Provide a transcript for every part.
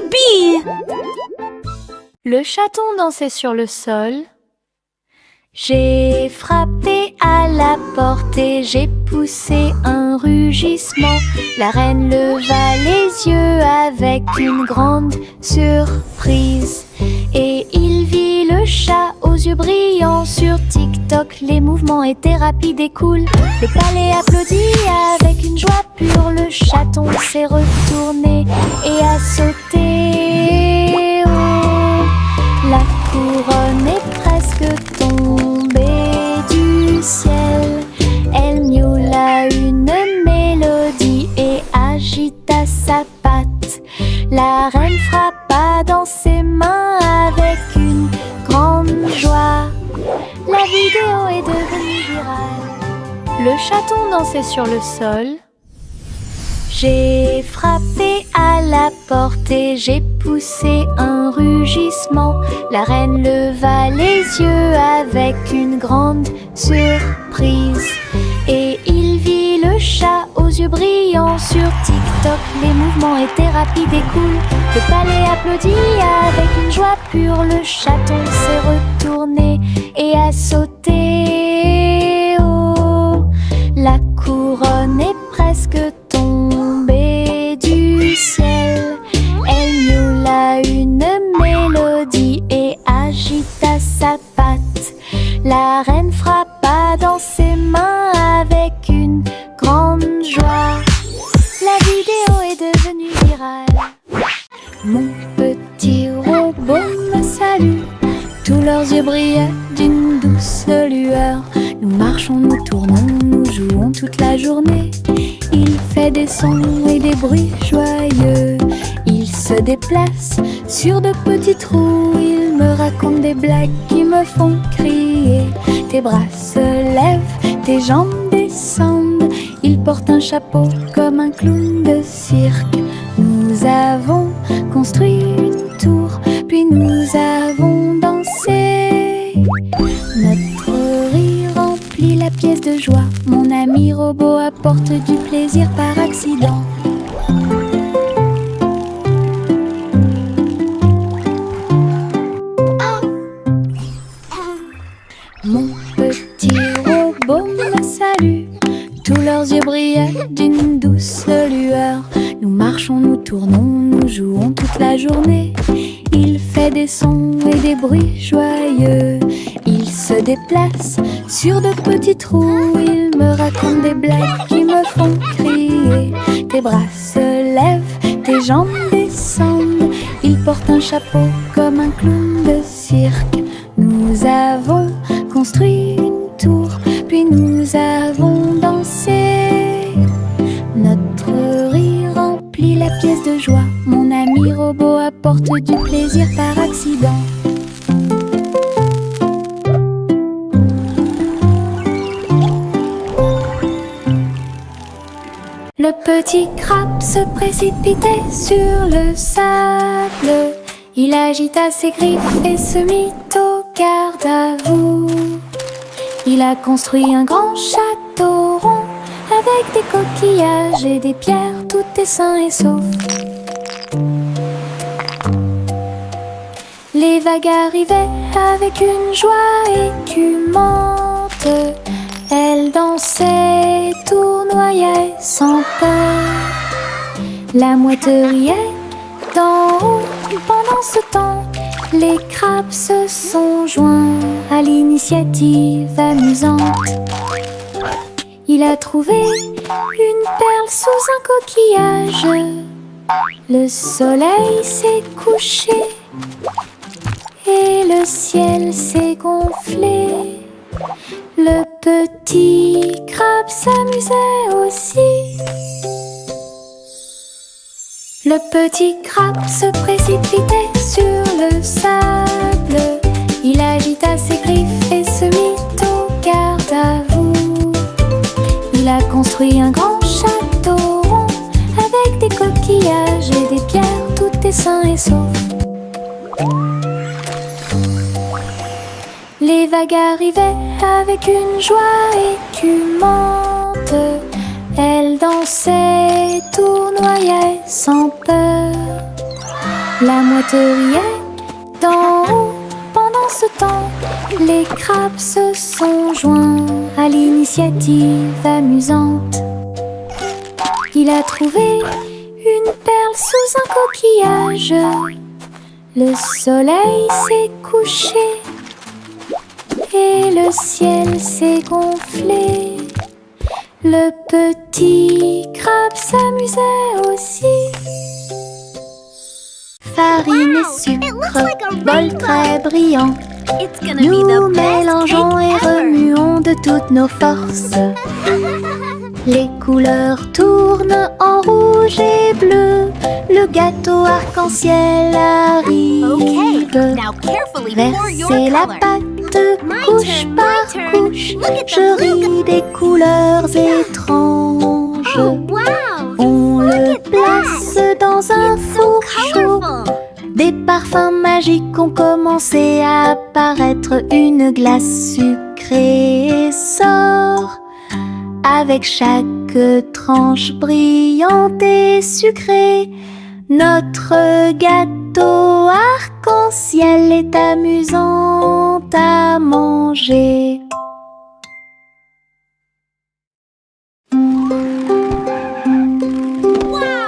Youpi! Le chaton dansait sur le sol. J'ai frappé à la porte et j'ai poussé un rugissement. La reine leva les yeux avec une grande surprise. Et il vit le chat aux yeux brillants. Sur TikTok, les mouvements étaient rapides et cool. Le palais applaudit avec une joie pure. Le chaton s'est retourné et a sauté. Oh, la couronne est presque tombée du ciel. Elle miaula une mélodie et agita sa patte. La reine frappa dans ses mains avec une grande joie. La vidéo est devenue virale. Le chaton dansait sur le sol. J'ai frappé à la porte et j'ai poussé un rugissement. La reine leva les yeux avec une grande surprise. Et il vit le chat aux yeux brillants. Sur TikTok, les mouvements étaient rapides et cool. Le palais applaudit avec une joie pure. Le chaton s'est retourné et a sauté. Oh, la couronne est presque tombée du ciel. Elle miaula une mélodie et agita sa patte. La reine frappa dans ses mains avec une grande joie. La vidéo est devenue virale. Mon petit robot me salue. Tous leurs yeux brillaient d'une douce lueur. Nous marchons, nous tournons, nous jouons toute la journée. Il fait des sons et des bruits joyeux. Il se déplace sur de petits trous. Il me raconte des blagues qui me font crier. Tes bras se lèvent, tes jambes descendent. Il porte un chapeau comme un clown de cirque. Nous avons construit une tour, puis nous avons dansé. Notre rire remplit la pièce de joie. Mon ami robot apporte du plaisir par accident. Mon petit robot me salue. Tous leurs yeux brillaient d'une douce lueur. Nous marchons, nous tournons, nous jouons toute la journée. Il fait des sons et des bruits joyeux. Il se déplace sur de petits trous. Il me raconte des blagues qui me font crier. Tes bras se lèvent, tes jambes descendent. Il porte un chapeau comme un clown de cirque. Nous avons construit une tour, puis nous avons dansé. Notre rire remplit la pièce de joie. Mon ami robot apporte du plaisir par accident. Le petit crabe se précipitait sur le sable. Il agita ses griffes et se mit au garde à vous. Il a construit un grand château rond avec des coquillages et des pierres, tout est sain et sauf. Les vagues arrivaient avec une joie écumante. Elles dansaient, tournoyaient sans peur. La mouette riait d'en haut. Pendant ce temps, les crabes se sont joints à l'initiative amusante. Il a trouvé une perle sous un coquillage. Le soleil s'est couché et le ciel s'est gonflé. Le petit crabe s'amusait aussi. Le petit crabe se précipitait sur le sable. Il agita ses griffes et se mit au garde à vous. Il a construit un grand château rond avec des coquillages et des pierres, tout est sain et sauf. Les vagues arrivaient avec une joie écumante. Elles dansaient, tournoyaient sans peur. La mouette riait d'en haut. Pendant ce temps, les crabes se sont joints à l'initiative amusante. Il a trouvé une perle sous un coquillage. Le soleil s'est couché et le ciel s'est gonflé. Le petit crabe s'amusait aussi. Farine et sucre, bol très brillant. Nous mélangeons et remuons de toutes nos forces. Les couleurs tournent en rouge et bleu. Le gâteau arc-en-ciel arrive. Versez la pâte couche par couche. Je ris des couleurs étranges. On le place dans un four chaud. Des parfums magiques ont commencé à apparaître. Une glace sucrée sort avec chaque tranche brillante et sucrée. Notre gâteau arc-en-ciel est amusant à manger.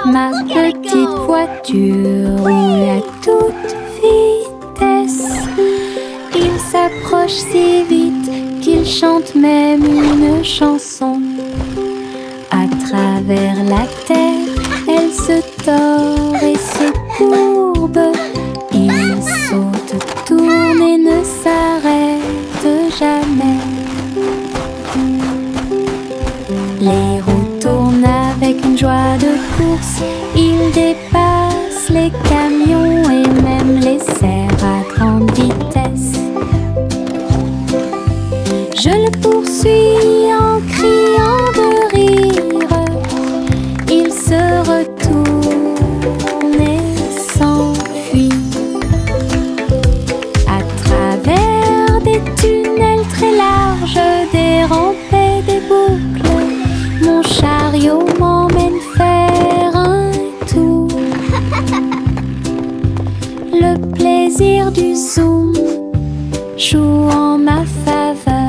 Ma petite voiture roule à toute vitesse. Il s'approche si vite qu'il chante même une chanson. À travers la terre, elle se tord et se courbe. Il saute, tourne et ne s'arrête jamais. Les roues tournent avec une joie de course. Il dépasse les camions et même les cerfs à grande vitesse. Je le poursuis en criant de rire. Il se retourne et s'enfuit. À travers des tunnels très larges, des rampes et des boucles, mon chariot m'emmène faire un tour. Le plaisir du zoom joue en ma faveur.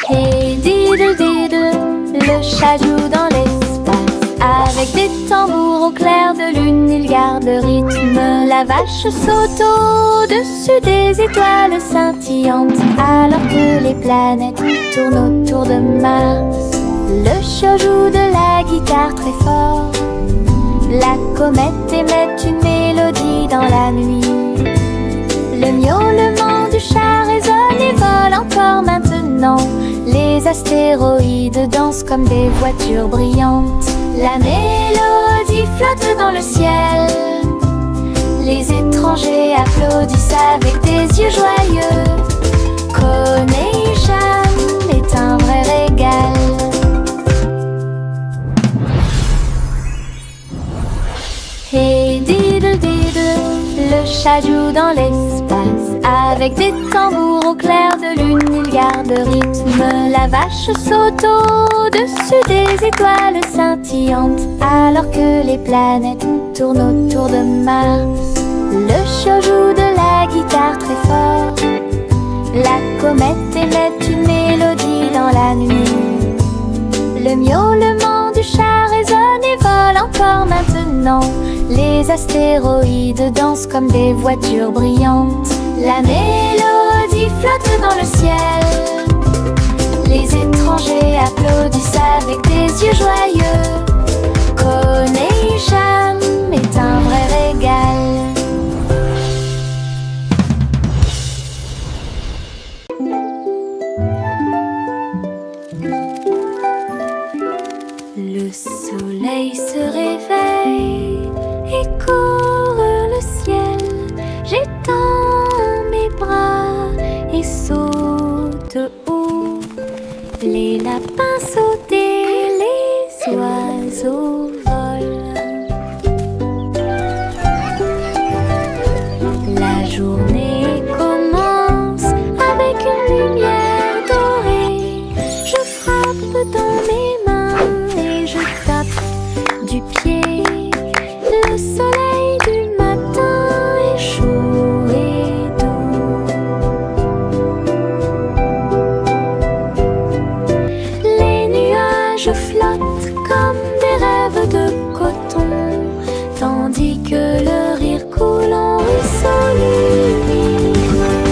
Hey diddle diddle, le chat joue dans l'espace. Avec des tambours au clair de lune, il garde le rythme. La vache saute au-dessus des étoiles scintillantes, alors que les planètes tournent autour de Mars. Le chat joue de la guitare très fort. La comète émet une mélodie dans la nuit. Le miaulement du chat résonne et vole encore maintenant. Les astéroïdes dansent comme des voitures brillantes. La mélodie flotte dans le ciel. Les étrangers applaudissent avec des yeux joyeux. Coney-Jam est un vrai régal. Hey diddle diddle, le chat joue dans l'espace. Avec des tambours au clair de lune, il garde le rythme. La vache saute au-dessus des étoiles scintillantes, alors que les planètes tournent autour de Mars. Le chat joue de la guitare très fort. La comète émet une mélodie dans la nuit. Le miaulement du chat résonne et vole encore maintenant. Les astéroïdes dansent comme des voitures brillantes. La mélodie flotte dans le ciel. Les étrangers applaudissent avec des yeux joyeux. Coney-Jam est un vrai régal. Le soleil se réveille et court le ciel. J'étends mes bras et saute haut. Les lapins sautent et les oiseaux volent. La journée commence avec une lumière dorée. Je frappe dans mes mains et je tape du pied Le soleil du matin est chaud et doux. Les nuages flottent comme des rêves de coton, tandis que le rire coule en ruisseau lumineux.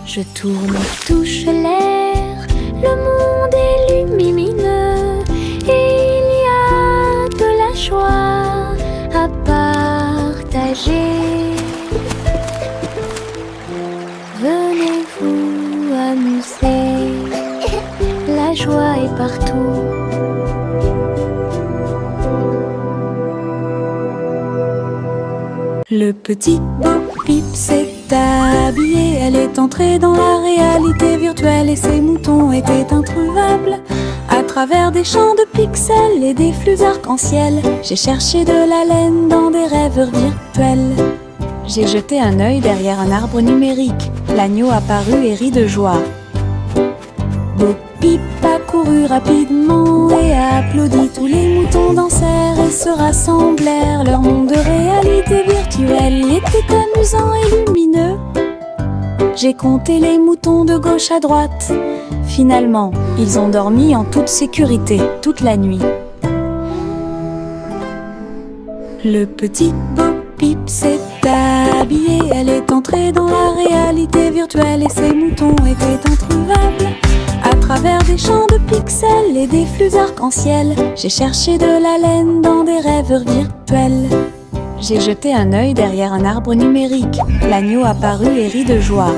Je tourne, touche l'air, le monde est lumineux, et il y a de la joie à partager. Venez vous amuser, la joie est partout. Le petit Bo Peep s'est habillé, elle est entrée dans la réalité virtuelle et ses moutons étaient introuvables. À travers des champs de pixels et des flux arc-en-ciel, j'ai cherché de la laine dans des rêveurs virtuels. J'ai jeté un œil derrière un arbre numérique, l'agneau apparut et rit de joie. Bo Peep a couru rapidement et a applaudi. Tous les moutons dansèrent et se rassemblèrent. Leur monde de réalité virtuelle était amusant et lumineux. J'ai compté les moutons de gauche à droite. Finalement, ils ont dormi en toute sécurité toute la nuit. Le petit Bo Peep s'est habillé, elle est entrée dans la réalité virtuelle et ses moutons étaient introuvables. À travers des champs de pixels et des flux arc-en-ciel, j'ai cherché de la laine dans des rêveurs virtuels. J'ai jeté un œil derrière un arbre numérique, l'agneau apparut et rit de joie.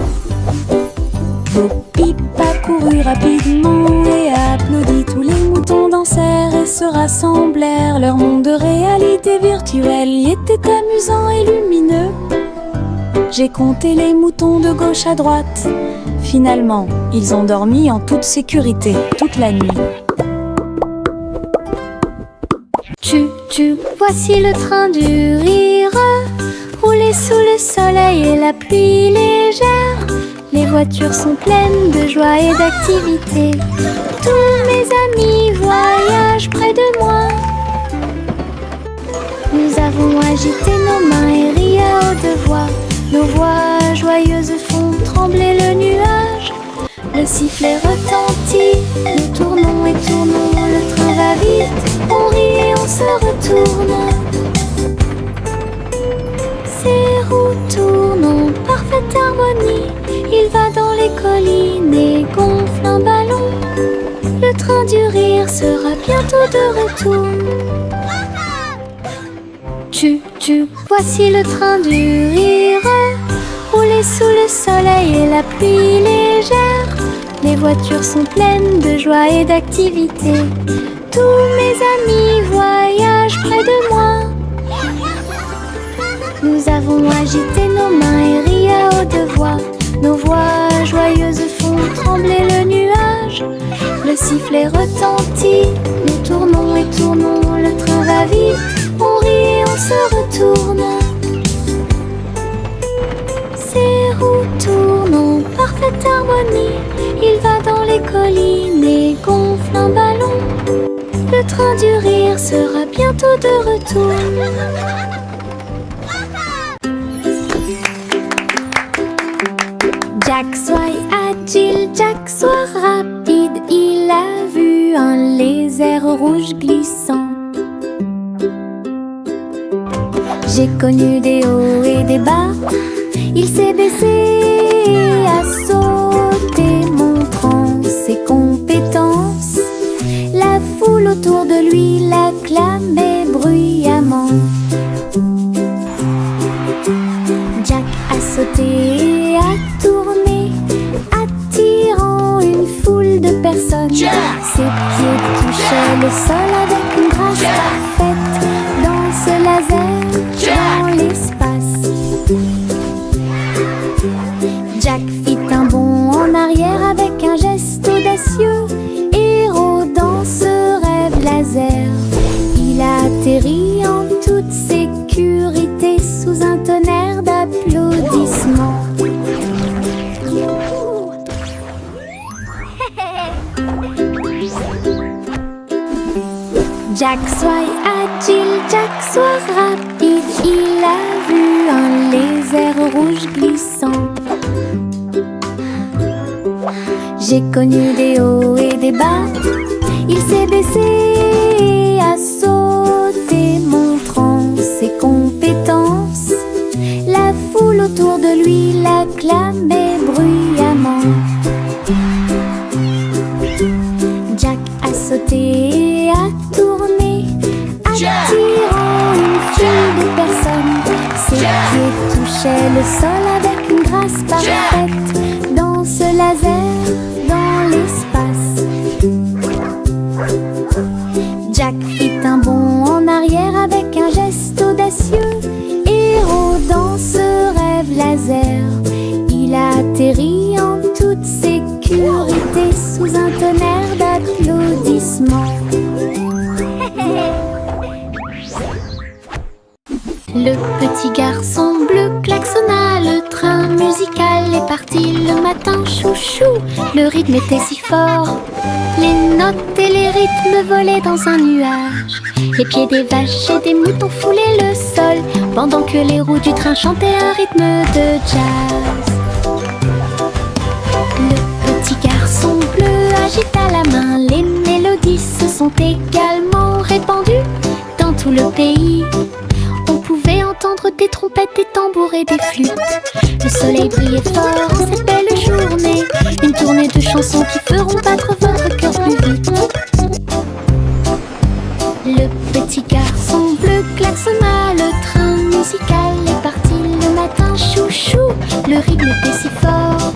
Bo Peep a couru rapidement et a applaudi. Tous les moutons dansèrent et se rassemblèrent. Leur monde de réalité virtuelle y était amusant et lumineux. J'ai compté les moutons de gauche à droite. Finalement, ils ont dormi en toute sécurité toute la nuit. Voici le train du rire, rouler sous le soleil et la pluie légère. Les voitures sont pleines de joie et d'activité. Tous mes amis voyagent près de moi. Nous avons agité nos mains et ri à haute voix. Nos voix joyeuses font trembler le nuage. Le sifflet retentit, nous tournons et tournons. Le train va vite, on rit et on se retourne. Ces roues tournent en parfaite harmonie. Il va dans les collines et gonfle un ballon. Le train du rire sera bientôt de retour. Voici le train du rire, rouler sous le soleil et la pluie légère. Les voitures sont pleines de joie et d'activité. Tous mes amis voyagent près de moi. Nous avons agité nos mains et ri à haute voix. Nos voix joyeuses font trembler le nuage. Le sifflet retentit, nous tournons et tournons. Le train va vite, on rit et on se retourne. Ces roues tournent en parfaite harmonie. Il va dans les collines et gonfle un ballon. Le train du rire sera bientôt de retour. Jack soit agile, Jack soit rapide. Il a vu un lézard rouge glissant. J'ai connu des hauts et des bas. Il s'est baissé et a sauté, montrant ses compétences. La foule autour de lui l'acclamait bruyamment. Jack a sauté et a tourné, attirant une foule de personnes. Ses pieds touchaient le sol avec une grâce parfaite. Danse laser dans l'espace. Jack fit un bond en arrière avec un geste audacieux. Héros dans ce rêve laser, il a atterri en toute sécurité sous un tonnerre d'applaudissements. Jack soit agile, Jack soit rapide, il a vu un lézard rouge glissant. J'ai connu des hauts et des bas, il s'est baissé et a sauté, montrant ses compétences. La foule autour de lui l'acclamait bruyamment. Jack a sauté et a tourné, attirant une foule de personnes. Ses pieds touchaient le sol avec une grâce parfaite. Dans ce laser, dans l'espace, Jack fit un bond en arrière avec un geste audacieux. Héros dans ce rêve laser, il a atterri en toute sécurité sous un tonnerre d'applaudissements. Le petit garçon bleu klaxonna, le train musical est parti le matin chouchou. Le rythme était si fort, les notes et les rythmes volaient dans un nuage. Les pieds des vaches et des moutons foulaient le sol, pendant que les roues du train chantaient un rythme de jazz. Le petit garçon bleu agita la main, les mélodies se sont également répandues dans tout le pays. On pouvait entendre des trompettes, des tambours et des flûtes. Le soleil brillait fort en cette belle journée. Une tournée de chansons qui feront battre votre cœur plus vite. Le petit garçon bleu klaxonna, le train musical est parti le matin chouchou. Le rythme était si fort,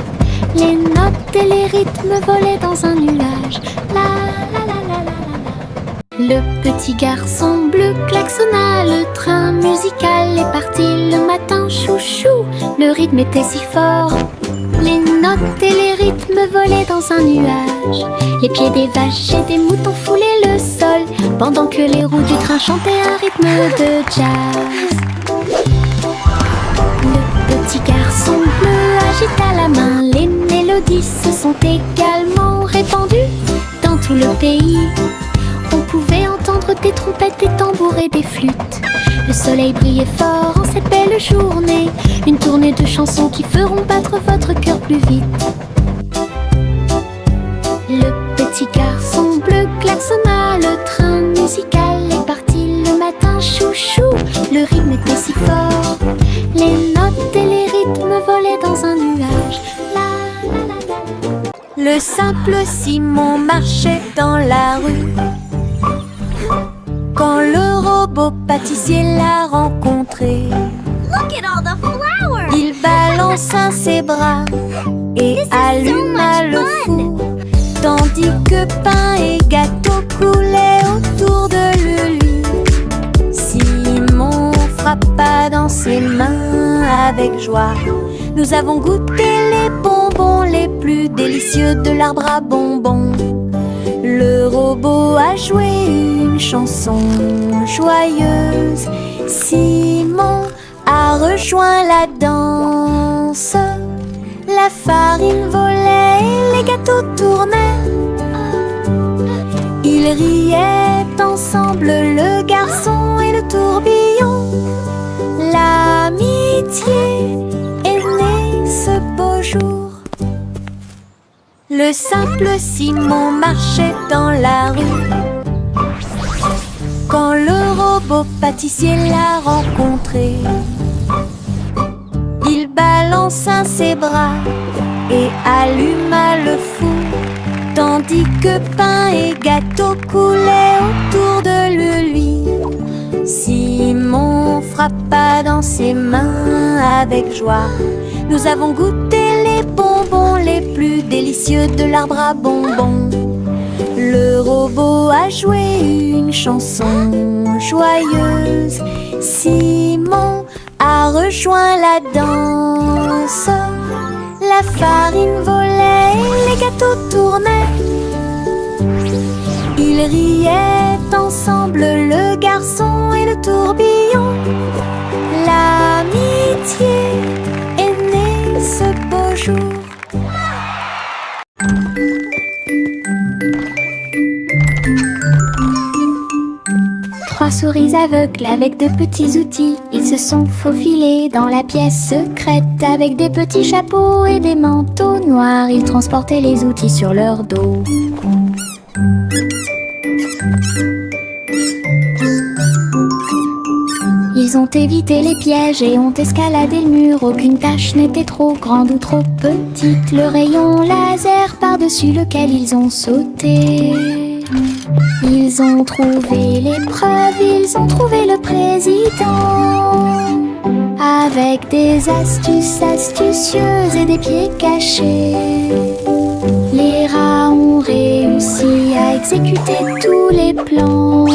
les notes et les rythmes volaient dans un nuage. La la la la la la. Le petit garçon bleu klaxonna, le train musical est parti le matin chouchou. Le rythme était si fort, les notes et les rythmes volaient dans un nuage. Les pieds des vaches et des moutons foulaient le sol, pendant que les roues du train chantaient un rythme de jazz. Le petit garçon bleu agita la main, les mélodies se sont également répandues dans tout le pays. On pouvait entendre des trompettes, des tambours et des flûtes. Le soleil brillait fort en cette belle journée. Une tournée de chansons qui feront battre votre cœur plus vite. Le petit garçon bleu klaxonna, le train musical est parti le matin chouchou. Le rythme était si fort, les notes et les rythmes volaient dans un nuage. La, la, la, la. Le simple Simon marchait dans la rue quand le robot pâtissier l'a rencontré. Look at all the flowers! Il balança ses bras et alluma le four, tandis que pain et gâteau coulaient autour de lui. Simon frappa dans ses mains avec joie. Nous avons goûté les bonbons les plus délicieux de l'arbre à bonbons. Le robot a joué une chanson joyeuse. Simon a rejoint la danse. La farine volait et les gâteaux tournaient. Ils riaient ensemble, le garçon et le tourbillon. L'amitié est née ce beau jour. Le simple Simon marchait dans la rue quand le robot pâtissier l'a rencontré. Il balança ses bras et alluma le four, tandis que pain et gâteau coulaient autour de lui. Simon frappa dans ses mains avec joie. Nous avons goûté les bonbons les plus délicieux de l'arbre à bonbons. Le robot a joué une chanson joyeuse. Simon a rejoint la danse. La farine volait et les gâteaux tournaient. Ils riaient ensemble, le garçon et le tourbillon. L'amitié est née ce beau jour. souris aveugles avec de petits outils. Ils se sont faufilés dans la pièce secrète. Avec des petits chapeaux et des manteaux noirs, ils transportaient les outils sur leur dos. Ils ont évité les pièges et ont escaladé le mur. Aucune tâche n'était trop grande ou trop petite. Le rayon laser par-dessus lequel ils ont sauté. Ils ont trouvé l'épreuve, ils ont trouvé le président. Avec des astuces astucieuses et des pieds cachés, les rats ont réussi à exécuter tous les plans.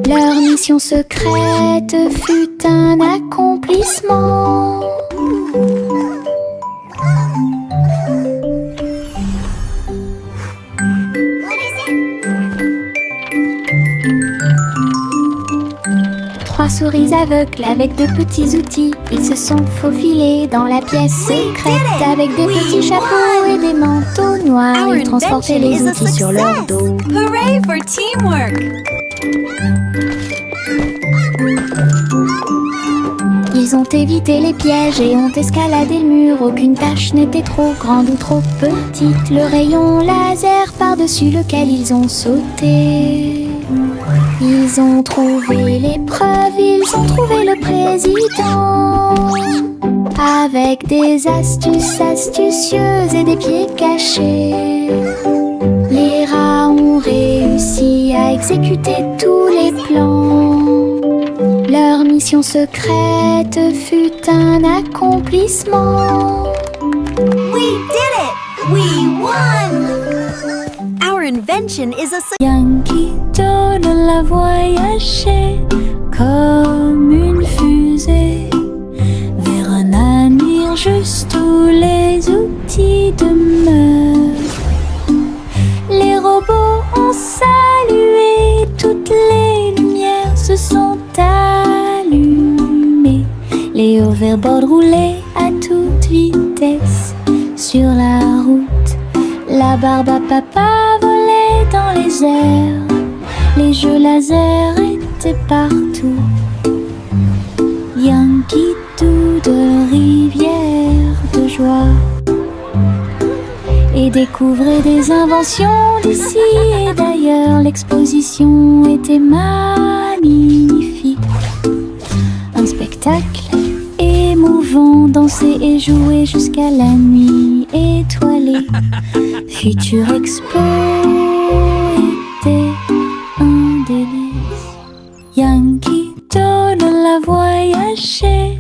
Leur mission secrète fut un accomplissement. 3 souris aveugles avec de petits outils. Ils se sont faufilés dans la pièce secrète. Avec des petits chapeaux et des manteaux noirs, ils transportaient les outils sur leur dos. Hooray for teamwork! Ils ont évité les pièges et ont escaladé le mur. Aucune tâche n'était trop grande ou trop petite. Le rayon laser par-dessus lequel ils ont sauté. Ils ont trouvé l'épreuve, ils ont trouvé le président. Avec des astuces astucieuses et des pieds cachés, les rats ont réussi à exécuter tous les plans. Leur mission secrète fut un accomplissement. We did it! We won! Our invention is a success. Yankee Doodle a voyagé comme une fusée vers un avenir juste où les outils demeurent. Les robots ont salué, toutes les lumières se sont allumées. Les hoverboards roulaient à toute vitesse sur la route. La barbe à papa volait dans les airs. Les jeux laser étaient partout. Yankee Doodle, rivière de joie. Et découvrait des inventions d'ici et d'ailleurs. L'exposition était magnifique. Un spectacle émouvant, danser et jouer jusqu'à la nuit étoilée. Future Expo était un délice. Yankee Doodle a voyagé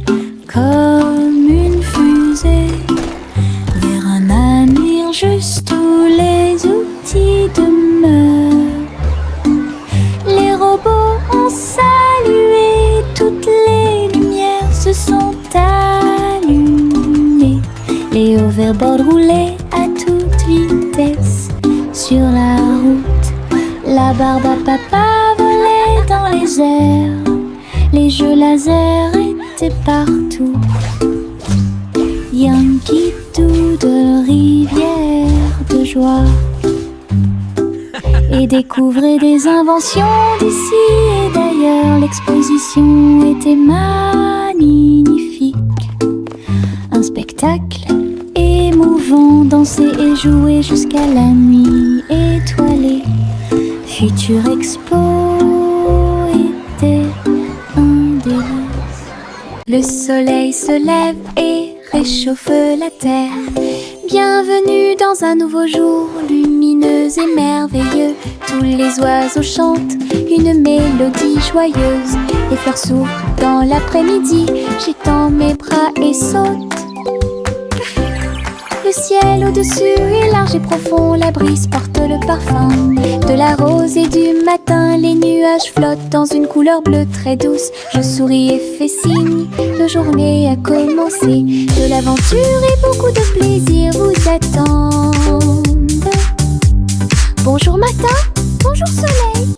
comme une fusée vers un avenir juste où les outils demeurent. Les robots ont salué, toutes les lumières se sont allumées. Les hoverboards roulaient à toute vitesse sur la route. La barbe à papa volait dans les airs. Les jeux laser étaient partout. Yankee Doodle, rivière de joie. Et découvrait des inventions d'ici et d'ailleurs. L'exposition était magnifique. Un spectacle émouvant, danser et jouer jusqu'à la nuit étoilée. Future Expo était un délice. Le soleil se lève et réchauffe la terre. Bienvenue dans un nouveau jour lumineux et merveilleux. Tous les oiseaux chantent une mélodie joyeuse. Les fleurs s'ouvrent dans l'après-midi. J'étends mes bras et saute. Le ciel au-dessus est large et profond. La brise porte le parfum de la rose et du matin. Les nuages flottent dans une couleur bleue très douce. Je souris et fais signe, la journée a commencé. De l'aventure et beaucoup de plaisir vous attendent. Bonjour matin, bonjour soleil.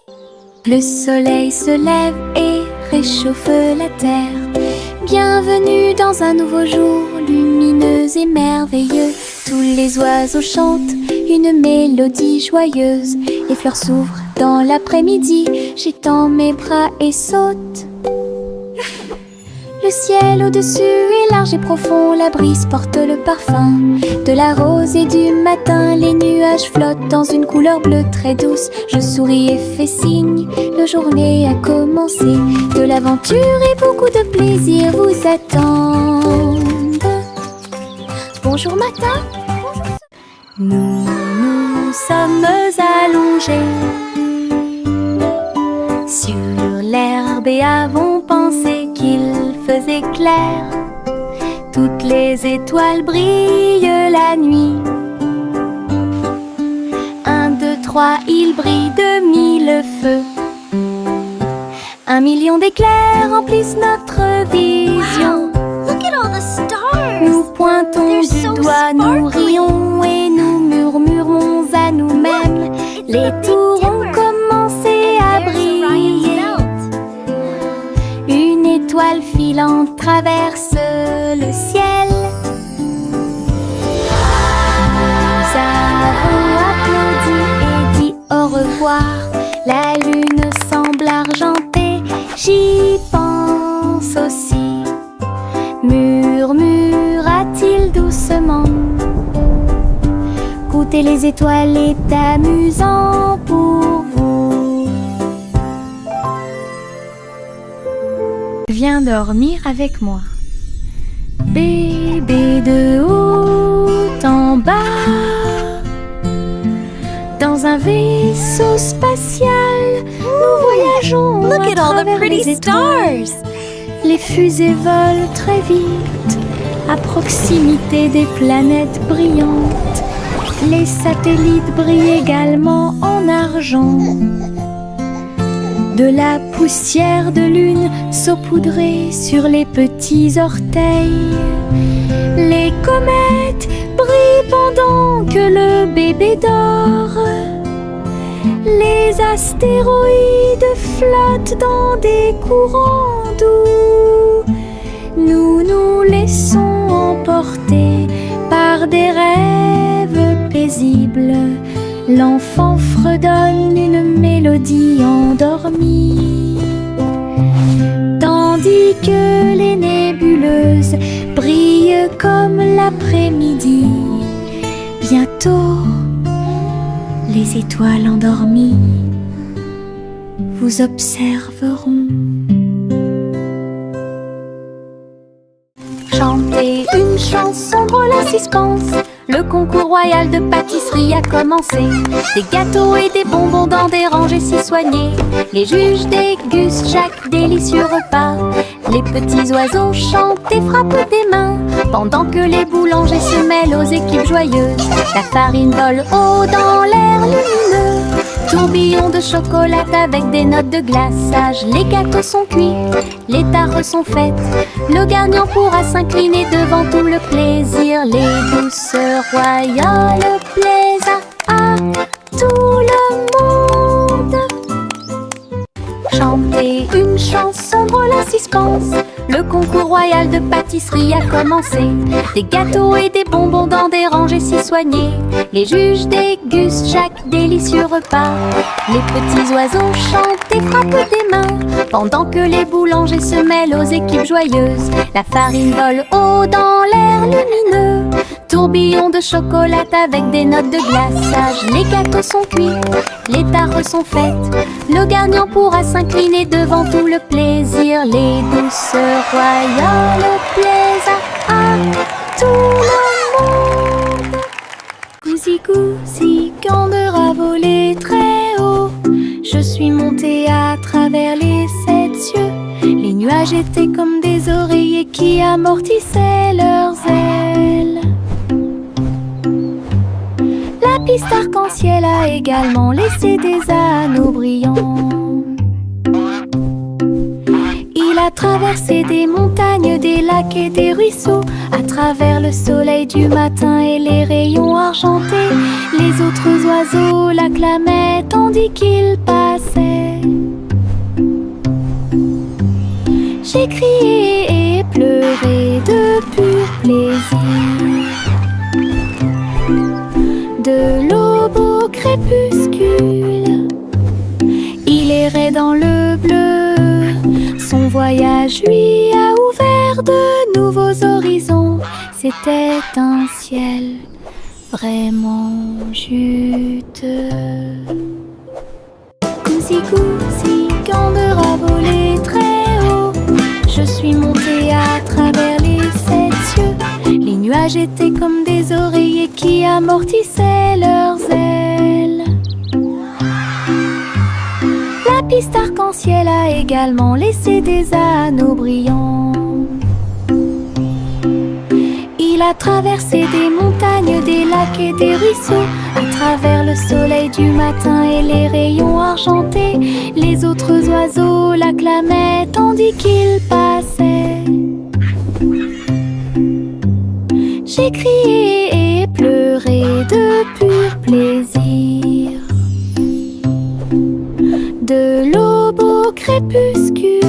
Le soleil se lève et réchauffe la terre. Bienvenue dans un nouveau jour lumineux et merveilleux. Tous les oiseaux chantent une mélodie joyeuse. Les fleurs s'ouvrent dans l'après-midi. j'étends mes bras et saute. Le ciel au-dessus est large et profond, la brise porte le parfum de la rose et du matin. Les nuages flottent dans une couleur bleue très douce. Je souris et fais signe, la journée a commencé. De l'aventure et beaucoup de plaisir vous attendent. Bonjour matin. Nous sommes allongés sur l'herbe et avons pensé qu'il faisait clair. Toutes les étoiles brillent la nuit. 1, 2, 3, il brille de 1000 feux. 1 million d'éclairs remplissent notre vision. Wow, look at all the stars. Nous pointons They're du so doigt, nous sparkly. rions et nous murmurons à nous-mêmes. Les tours ont commencé à briller. Une étoile filante traverse le ciel. Nous avons applaudi et dit au revoir. La lune semble argentée, j'y pense aussi. Murmura-t-il doucement. Goûter les étoiles est amusant pour vous. Viens dormir avec moi. Bébé de haut en bas, dans un vaisseau spatial, nous voyageons Look à at all the travers pretty les étoiles. stars. Les fusées volent très vite, à proximité des planètes brillantes. Les satellites brillent également en argent. De la poussière de lune saupoudrée sur les petits orteils. Les comètes brillent pendant que le bébé dort. Les astéroïdes flottent dans des courants doux. Nous nous laissons emporter par des rêves paisibles. L'enfant fredonne une mélodie endormie, tandis que les nébuleuses brillent comme l'après-midi. Bientôt, les étoiles endormies vous observeront. Chantez une chanson drôle à suspense. Le concours royal de pâtisserie a commencé. Des gâteaux et des bonbons dans des rangées si soignées. Les juges dégustent chaque délicieux repas. Les petits oiseaux chantent et frappent des mains, pendant que les boulangers se mêlent aux équipes joyeuses. La farine vole haut dans l'air lumineux. Tourbillon de chocolat avec des notes de glaçage. Les gâteaux sont cuits, les tares sont faites. Le gagnant pourra s'incliner devant tout le plaisir. Les douces royales plaisent à tout le monde. Chantez une chanson drôle à suspense. Le concours royal de pâtisserie a commencé. Des gâteaux et des bonbons dans des rangées si soignées. Les juges dégustent chaque délicieux repas. Les petits oiseaux chantent et frappent des mains, pendant que les boulangers se mêlent aux équipes joyeuses. La farine vole haut dans l'air lumineux. Tourbillon de chocolat avec des notes de glaçage. Les gâteaux sont cuits, les tares sont faites. Le gagnant pourra s'incliner devant tout le plaisir. Les douces royales plaisent à tout le monde. Gousi gousi, Gander a volé très haut. Je suis montée à travers les 7 cieux. Les nuages étaient comme des oreillers qui amortissaient leurs ailes. La piste arc-en-ciel a également laissé des anneaux brillants. Il a traversé des montagnes, des lacs et des ruisseaux, à travers le soleil du matin et les rayons argentés. Les autres oiseaux l'acclamaient tandis qu'il passait. J'ai crié et pleuré de pur plaisir. De l'aube au crépuscule, il errait dans voyage lui a ouvert de nouveaux horizons. C'était un ciel vraiment juteux. Goosey, gander a volé très haut. Je suis montée à travers les 7 cieux. Les nuages étaient comme des oreillers qui amortissaient leurs ailes. La piste arc-en-ciel a également laissé des anneaux brillants. Il a traversé des montagnes, des lacs et des ruisseaux. À travers le soleil du matin et les rayons argentés, les autres oiseaux l'acclamaient tandis qu'il passait. J'ai crié et pleuré de pur plaisir. De l'aube au crépuscule,